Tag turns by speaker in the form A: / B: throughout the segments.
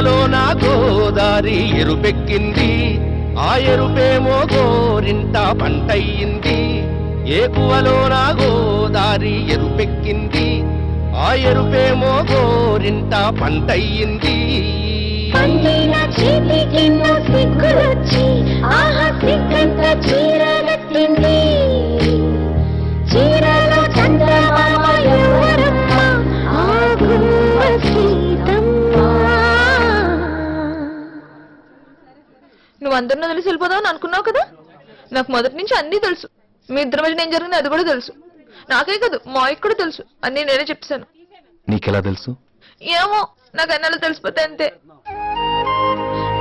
A: ఎక్కువలో నా గోదారి ఎరుపెక్కింది, ఆ ఎరుపేమో గోరింట పంటయ్యింది. ఏకువలో నా గోదారి ఎరుపెక్కింది, ఆ ఎరుపేమో గోరింట పంటయ్యింది.
B: పండిన చేతికెన్నో సిగ్గులొచ్చి ఆహా సిగ్గంత చీరగట్టింది. చీరలో చంద్రమామ ఎవరమ్మ, ఆ గుమ్మ సీతమ్మ.
C: నువ్వు అందరిని తెలిసి వెళ్ళిపోదావు అనుకున్నావు కదా. నాకు మొదటి నుంచి అన్నీ తెలుసు. మీ ఇద్దరి మధ్య ఏం జరిగింది అది కూడా తెలుసు. నాకే కాదు మా కూడా తెలుసు. అన్నీ నేనే చెప్తాను.
D: నీకెలా తెలుసు?
C: ఏమో నాకు అన్నలు తెలిసిపోతే అంతే.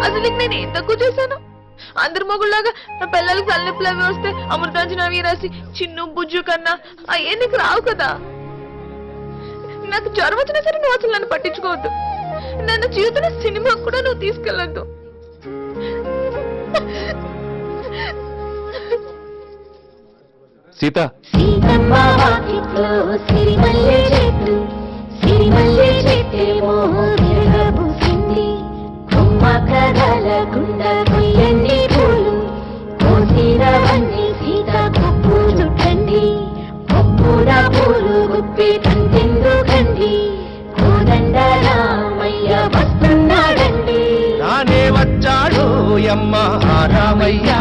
C: అసలు నేను ఏం తక్కువ చేశాను? అందరి మొగుళ్ళలాగా నా పిల్లలకి తలనొప్పులు అవి వస్తే అమృతాంజన అవి రాసి చిన్ను బుజ్జు కన్నా అయ్యే నీకు రావు కదా. నాకు జ్వరం వచ్చినా సరే నువ్వు అసలు నన్ను పట్టించుకోవద్దు. నన్ను జీవితంలో సినిమా కూడా నువ్వు తీసుకెళ్ళొద్దు.
D: సీత,
B: సీతమ్మ వాకిట్లో సిరిమల్లె చెట్టు, సిరిమల్లె చెట్టేమో విరగబూసింది. కొమ్మ కదలకుండా కొయ్యండి పూలు, కోసినవన్నీ సీత కొప్పు చుట్టండి. కొప్పుడ పూలు గుప్పి కంటెందుకండి, కోదండ రామయ్య వస్తున్నాడండి.
A: నానే వచ్చాడు యమ్మ రామయ్య,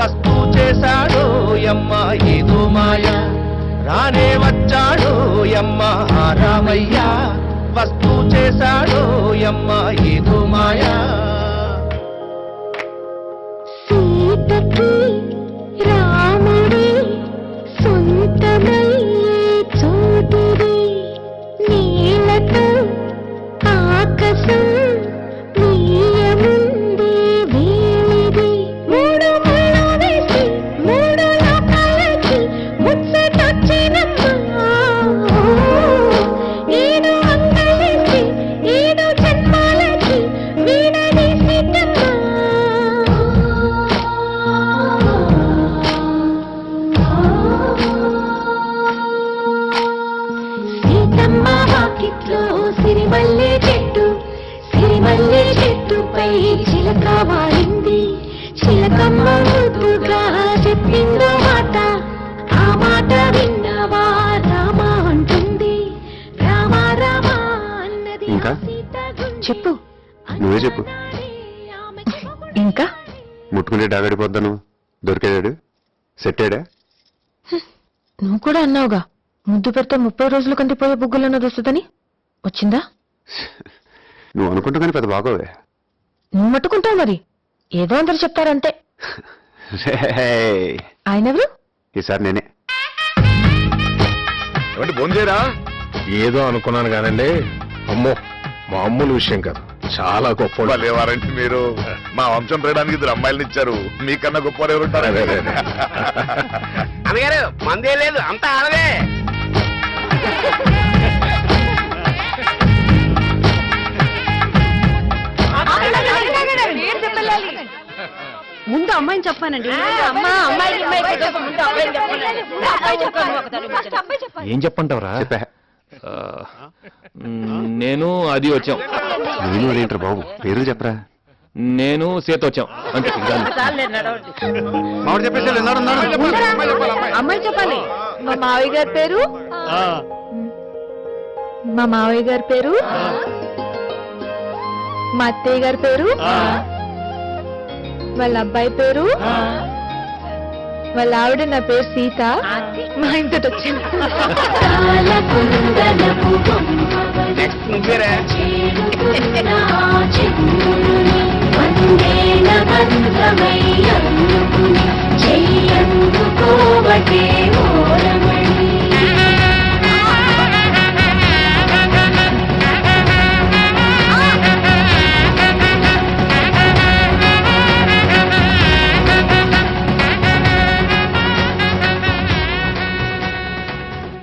A: వస్తూ చేశాడు యమ్మ ఏదో మాయ. రానే వచ్చాడు యమ్మ రామయ్య, వస్తూ చేశాడు యమ్మ ఏదో మాయ.
B: సీతకి రాముడి సొంతమయ్యే చోటిది, నీలతో ఆకాశం నీయముందే వేలిది. మూడు ముళ్ళు వేసి మూడు లోకాలకి ముచ్చటొచ్చినమ్మా, ఏడు అంగలేసి ఏడు జన్మాలకి వీడని సీతమ్మ. సీతమ్మ వాకిట్లో సిరిమల్లె చెట్టు, సిరిమల్లె చెట్టుపై చిలక వారింది. చిలకమ్మ ముద్దుగా చెప్పిందో మాట, ఆ మాట విన్నవా రామ అంటుంది. రామ రామ అన్నది
D: ఇంకా?
C: చెప్పు.
D: నువ్వే చెప్పు.
C: ఇంకా
D: ముట్టుకుంటే డాగడిపోద్దాను. దొరికాడు? సెట్టాడా?
C: నువ్వు కూడా అన్నావుగా ముద్దు పెడితే 30 రోజుల కంటే పోయే బుగ్గులన్నది వస్తుందని. వచ్చిందా?
D: నువ్వు అనుకుంటా కానీ పెద్ద బాగోవే.
C: నువ్వు మట్టుకుంటావు మరి. ఏదో అందరు చెప్తారంతే. ఆయన ఎవరు?
D: ఈసారి నేనే.
E: భోంచేరా? ఏదో అనుకున్నాను కానండి. అమ్మో మామూలు విషయం కాదు, చాలా గొప్ప లేవారంటే మీరు. మా వంశం పేయడానికి 2 అమ్మాయిలను ఇచ్చారు, మీకన్నా గొప్ప ఎవరు ఉంటారు?
A: అన్నగారు మందే లేదు, అంతా ఆడదే.
F: ముందు అమ్మాయిని చెప్పానండి.
D: ఏం చెప్పంటావురా? చెప్పా.
G: నేను అది వచ్చాం.
D: నేను అదేంటారు బాబు, పేరు చెప్పరా.
G: నేను సీత వచ్చాం అంతే.
F: అమ్మాయి చెప్పాలి.
C: మా మావయ్య గారి పేరు, మా మావయ్య గారి పేరు, మా అత్తయ్య గారి పేరు, వాళ్ళ అబ్బాయి పేరు, వాళ్ళ ఆవిడ నా పేరు సీత. మా ఇంతటి వచ్చాను.
B: వందేల బంధమయ్య